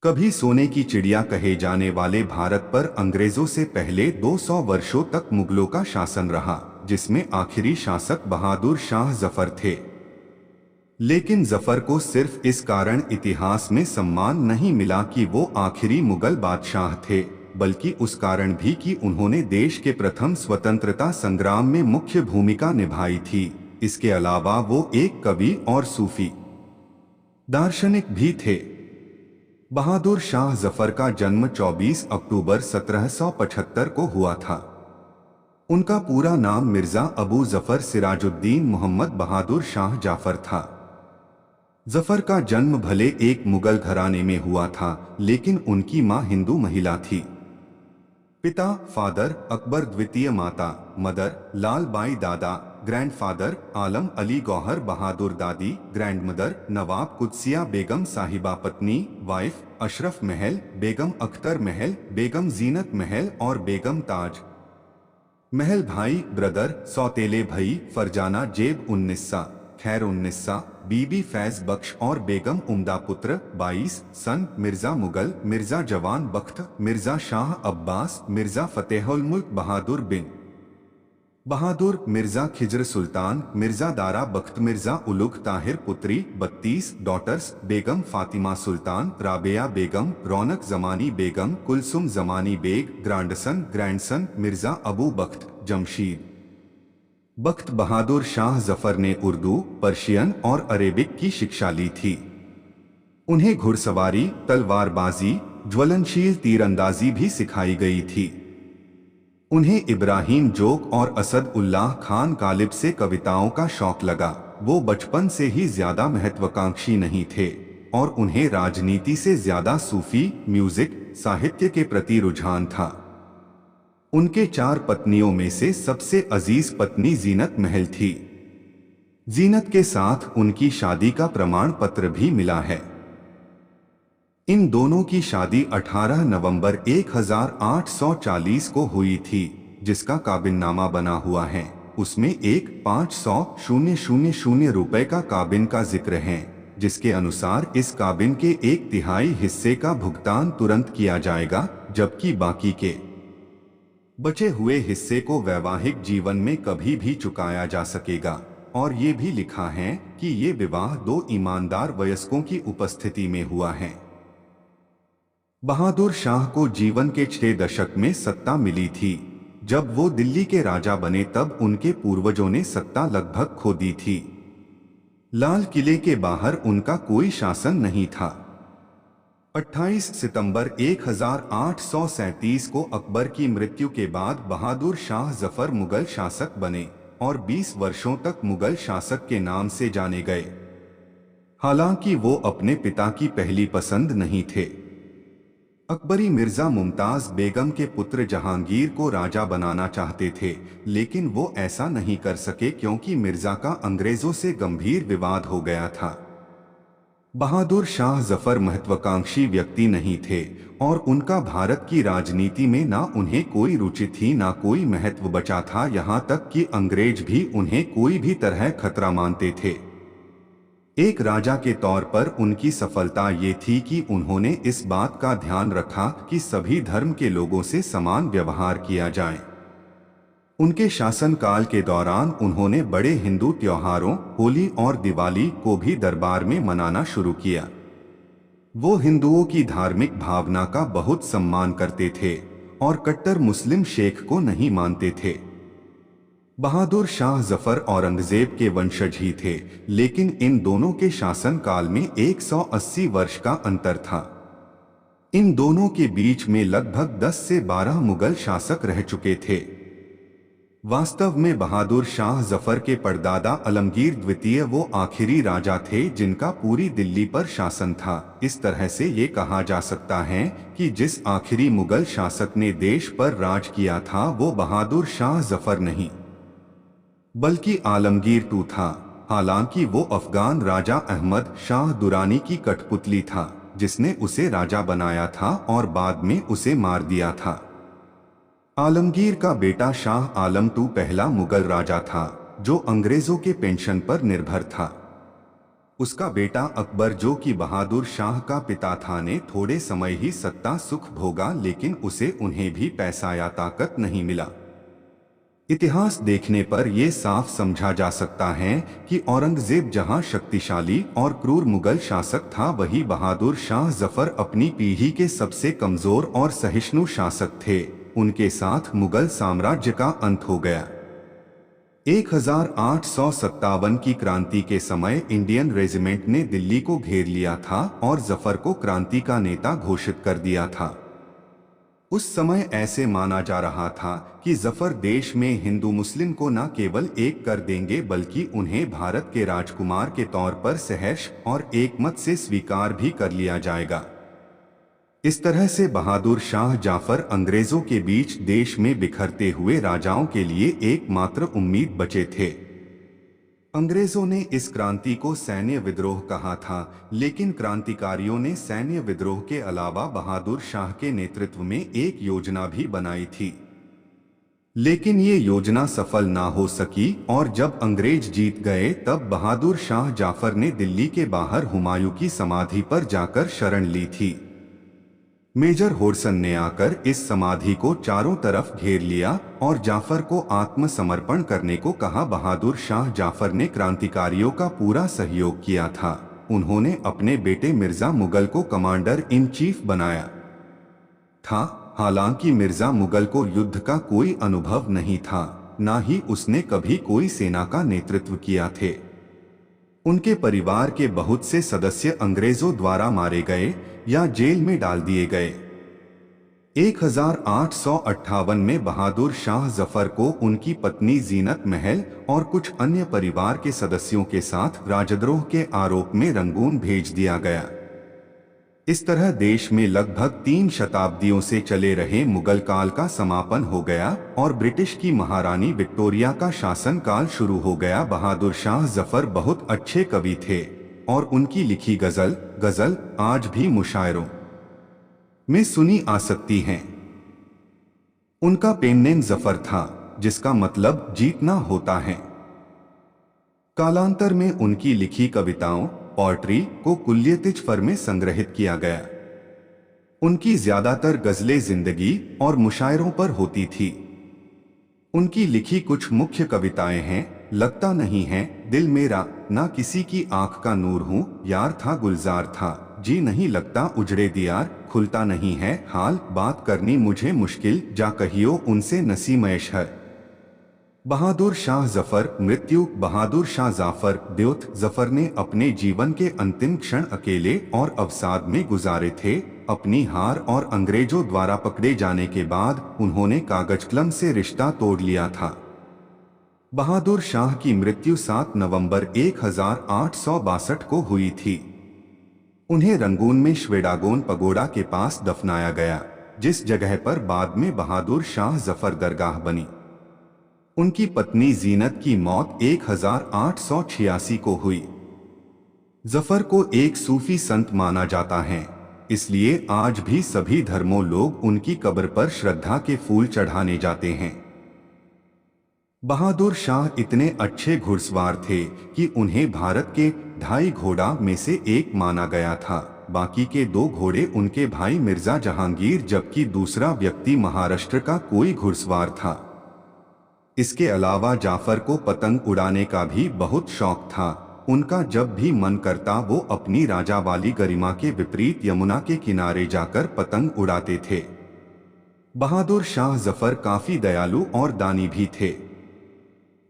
कभी सोने की चिड़िया कहे जाने वाले भारत पर अंग्रेजों से पहले 200 वर्षों तक मुगलों का शासन रहा, जिसमें आखिरी शासक बहादुर शाह जफर थे। लेकिन जफर को सिर्फ इस कारण इतिहास में सम्मान नहीं मिला कि वो आखिरी मुगल बादशाह थे, बल्कि उस कारण भी कि उन्होंने देश के प्रथम स्वतंत्रता संग्राम में मुख्य भूमिका निभाई थी। इसके अलावा वो एक कवि और सूफी दार्शनिक भी थे। बहादुर शाह जफर का जन्म 24 अक्टूबर 1775 को हुआ था। उनका पूरा नाम मिर्जा अबू जफर सिराजुद्दीन मोहम्मद बहादुर शाह जाफर था। जफर का जन्म भले एक मुगल घराने में हुआ था, लेकिन उनकी मां हिंदू महिला थी। पिता फादर अकबर द्वितीय, माता मदर लाल बाई, दादा ग्रैंडफादर आलम अली गौहर बहादुर, दादी ग्रैंडमदर नवाब कुदसिया बेगम साहिबा, पत्नी वाइफ अशरफ महल बेगम, अख्तर महल बेगम, जीनत महल और बेगम ताज महल, भाई ब्रदर सौतेले भई फरजाना जेब उन्निस्सा, खैर उन्निस्सा, बीबी फैज बख्श और बेगम उम्दा, पुत्र 22 सन मिर्जा मुगल, मिर्जा जवान बख्त, मिर्जा शाह अब्बास, मिर्जा फतेहुल मुल्क बहादुर बिन बहादुर, मिर्जा खिजर सुल्तान, मिर्जा दारा बख्त, मिर्जा उलुग ताहिर, पुत्री 32 डॉटर्स बेगम फातिमा सुल्तान, राबिया बेगम, रौनक जमानी बेगम, कुलसुम जमानी बेग, ग्रैंडसन मिर्जा अबू बख्त, जमशीद बख्त। बहादुर शाह जफर ने उर्दू, पर्शियन और अरेबिक की शिक्षा ली थी। उन्हें घुड़सवारी, तलवारबाजी, ज्वलनशील तीरंदाजी भी सिखाई गई थी। उन्हें इब्राहिम जोग और असद उल्लाह खान गालिब से कविताओं का शौक लगा। वो बचपन से ही ज्यादा महत्वाकांक्षी नहीं थे और उन्हें राजनीति से ज्यादा सूफी, म्यूजिक, साहित्य के प्रति रुझान था। उनके 4 पत्नियों में से सबसे अजीज पत्नी जीनत महल थी। जीनत के साथ उनकी शादी का प्रमाण पत्र भी मिला है। इन दोनों की शादी 18 नवंबर 1840 को हुई थी, जिसका काबिननामा बना हुआ है। उसमें एक 500,000 रुपए का काबिन का जिक्र है, जिसके अनुसार इस काबिन के 1/3 हिस्से का भुगतान तुरंत किया जाएगा, जबकि बाकी के बचे हुए हिस्से को वैवाहिक जीवन में कभी भी चुकाया जा सकेगा। और ये भी लिखा है कि ये विवाह 2 ईमानदार वयस्कों की उपस्थिति में हुआ है। बहादुर शाह को जीवन के 6 दशक में सत्ता मिली थी। जब वो दिल्ली के राजा बने तब उनके पूर्वजों ने सत्ता लगभग खो दी थी। लाल किले के बाहर उनका कोई शासन नहीं था। 28 सितंबर 1837 को अकबर की मृत्यु के बाद बहादुर शाह जफर मुगल शासक बने और 20 वर्षों तक मुगल शासक के नाम से जाने गए। हालांकि वो अपने पिता की पहली पसंद नहीं थे। अकबरी मिर्जा मुमताज बेगम के पुत्र जहांगीर को राजा बनाना चाहते थे, लेकिन वो ऐसा नहीं कर सके क्योंकि मिर्जा का अंग्रेजों से गंभीर विवाद हो गया था। बहादुर शाह जफर महत्वाकांक्षी व्यक्ति नहीं थे और उनका भारत की राजनीति में ना उन्हें कोई रुचि थी ना कोई महत्व बचा था। यहाँ तक कि अंग्रेज भी उन्हें कोई भी तरह खतरा मानते थे। एक राजा के तौर पर उनकी सफलता ये थी कि उन्होंने इस बात का ध्यान रखा कि सभी धर्म के लोगों से समान व्यवहार किया जाए। उनके शासनकाल के दौरान उन्होंने बड़े हिंदू त्योहारों होली और दिवाली को भी दरबार में मनाना शुरू किया। वो हिंदुओं की धार्मिक भावना का बहुत सम्मान करते थे और कट्टर मुस्लिम शेख को नहीं मानते थे। बहादुर शाह जफर औरंगजेब के वंशज ही थे, लेकिन इन दोनों के शासनकाल में 180 वर्ष का अंतर था। इन दोनों के बीच में लगभग 10 से 12 मुगल शासक रह चुके थे। वास्तव में बहादुर शाह जफर के परदादा आलमगीर द्वितीय वो आखिरी राजा थे जिनका पूरी दिल्ली पर शासन था। इस तरह से ये कहा जा सकता है कि जिस आखिरी मुगल शासक ने देश पर राज किया था वो बहादुर शाह जफर नहीं बल्कि आलमगीर II था। हालांकि वो अफगान राजा अहमद शाह दुरानी की कठपुतली था, जिसने उसे राजा बनाया था और बाद में उसे मार दिया था। आलमगीर का बेटा शाह आलम II पहला मुगल राजा था जो अंग्रेजों के पेंशन पर निर्भर था। उसका बेटा अकबर, जो कि बहादुर शाह का पिता था, ने थोड़े समय ही सत्ता सुख भोगा, लेकिन उसे उन्हें भी पैसा या ताकत नहीं मिला। इतिहास देखने पर यह साफ समझा जा सकता है कि औरंगजेब जहां शक्तिशाली और क्रूर मुगल शासक था, वही बहादुर शाह जफर अपनी पीढ़ी के सबसे कमजोर और सहिष्णु शासक थे। उनके साथ मुगल साम्राज्य का अंत हो गया। 1857 की क्रांति के समय इंडियन रेजिमेंट ने दिल्ली को घेर लिया था और जफर को क्रांति का नेता घोषित कर दिया था। उस समय ऐसे माना जा रहा था कि जफर देश में हिंदू मुस्लिम को न केवल एक कर देंगे, बल्कि उन्हें भारत के राजकुमार के तौर पर सहर्ष और एकमत से स्वीकार भी कर लिया जाएगा। इस तरह से बहादुर शाह जाफर अंग्रेजों के बीच देश में बिखरते हुए राजाओं के लिए एकमात्र उम्मीद बचे थे। अंग्रेजों ने इस क्रांति को सैन्य विद्रोह कहा था, लेकिन क्रांतिकारियों ने सैन्य विद्रोह के अलावा बहादुर शाह के नेतृत्व में एक योजना भी बनाई थी। लेकिन ये योजना सफल ना हो सकी और जब अंग्रेज जीत गए, तब बहादुर शाह जाफर ने दिल्ली के बाहर हुमायूं की समाधि पर जाकर शरण ली थी। मेजर होडसन ने आकर इस समाधि को चारों तरफ घेर लिया और जाफर को आत्मसमर्पण करने को कहा। बहादुर शाह जाफर ने क्रांतिकारियों का पूरा सहयोग किया था। उन्होंने अपने बेटे मिर्जा मुगल को कमांडर इन चीफ बनाया था। हालांकि मिर्जा मुगल को युद्ध का कोई अनुभव नहीं था, ना ही उसने कभी कोई सेना का नेतृत्व किया थे। उनके परिवार के बहुत से सदस्य अंग्रेजों द्वारा मारे गए या जेल में डाल दिए गए। 1858 में बहादुर शाह जफर को उनकी पत्नी जीनत महल और कुछ अन्य परिवार के सदस्यों के साथ राजद्रोह के आरोप में रंगून भेज दिया गया। इस तरह देश में लगभग 3 शताब्दियों से चले रहे मुगल काल का समापन हो गया और ब्रिटिश की महारानी विक्टोरिया का शासन काल शुरू हो गया। बहादुर शाह जफर बहुत अच्छे कवि थे और उनकी लिखी गजल आज भी मुशायरों में सुनी आ सकती हैं। उनका पेन नेम जफर था, जिसका मतलब जीतना होता है। कालांतर में उनकी लिखी कविताओं पोएट्री को कुल्यतिजफर में संग्रहित किया गया। उनकी ज्यादातर गजलें जिंदगी और मुशायरों पर होती थी। उनकी लिखी कुछ मुख्य कविताएं हैं: लगता नहीं है दिल मेरा, ना किसी की आंख का नूर हूँ, यार था गुलजार था, जी नहीं लगता उजड़े दियार, खुलता नहीं है हाल, बात करनी मुझे मुश्किल, जा कहियो उनसे नसीमैश है। बहादुर शाह जफर मृत्यु। बहादुर शाह जाफर द्योत जफर ने अपने जीवन के अंतिम क्षण अकेले और अवसाद में गुजारे थे। अपनी हार और अंग्रेजों द्वारा पकड़े जाने के बाद उन्होंने कागज कलम से रिश्ता तोड़ लिया था। बहादुर शाह की मृत्यु 7 नवंबर 1862 को हुई थी। उन्हें रंगून में श्वेडागोन पगोड़ा के पास दफनाया गया, जिस जगह पर बाद में बहादुर शाह जफर दरगाह बनी। उनकी पत्नी जीनत की मौत 1886 को हुई। जफर को एक सूफी संत माना जाता है, इसलिए आज भी सभी धर्मों लोग उनकी कब्र पर श्रद्धा के फूल चढ़ाने जाते हैं। बहादुर शाह इतने अच्छे घुड़सवार थे कि उन्हें भारत के 2.5 घोड़ा में से एक माना गया था। बाकी के 2 घोड़े उनके भाई मिर्जा जहांगीर, जबकि दूसरा व्यक्ति महाराष्ट्र का कोई घुड़सवार था। इसके अलावा जाफर को पतंग उड़ाने का भी बहुत शौक था। उनका जब भी मन करता वो अपनी राजा वाली गरिमा के विपरीत यमुना के किनारे जाकर पतंग उड़ाते थे। बहादुर शाह जफर काफी दयालु और दानी भी थे।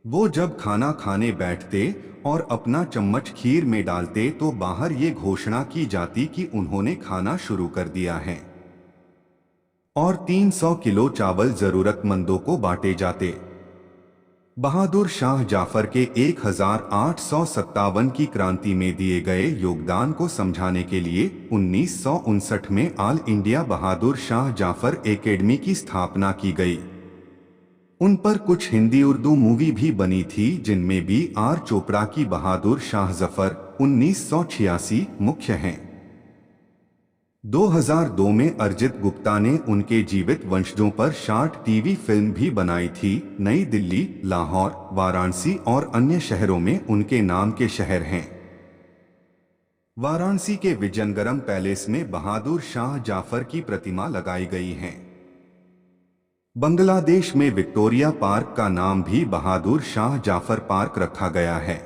वो जब खाना खाने बैठते और अपना चम्मच खीर में डालते तो बाहर ये घोषणा की जाती कि उन्होंने खाना शुरू कर दिया है, और 300 किलो चावल जरूरतमंदों को बांटे जाते। बहादुर शाह जाफर के 1857 की क्रांति में दिए गए योगदान को समझाने के लिए 1959 में all India Bahadur Shah Jafar academy की स्थापना की गई। उन पर कुछ हिंदी उर्दू मूवी भी बनी थी, जिनमें B.R. चोपड़ा की बहादुर शाह जफर 1986 मुख्य हैं। 2002 में अरिजित गुप्ता ने उनके जीवित वंशजों पर शॉर्ट टीवी फिल्म भी बनाई थी। नई दिल्ली, लाहौर, वाराणसी और अन्य शहरों में उनके नाम के शहर हैं। वाराणसी के विजयनगरम पैलेस में बहादुर शाह जाफर की प्रतिमा लगाई गई है। बांग्लादेश में विक्टोरिया पार्क का नाम भी बहादुर शाह जाफर पार्क रखा गया है।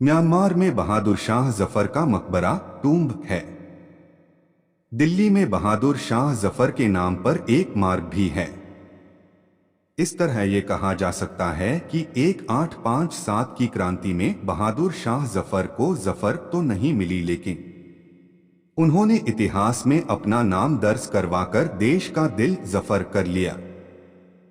म्यांमार में बहादुर शाह जफर का मकबरा टूम्ब है। दिल्ली में बहादुर शाह जफर के नाम पर एक मार्ग भी है। इस तरह ये कहा जा सकता है कि 1857 की क्रांति में बहादुर शाह जफर को जफर तो नहीं मिली, लेकिन उन्होंने इतिहास में अपना नाम दर्ज करवाकर देश का दिल जफर कर लिया।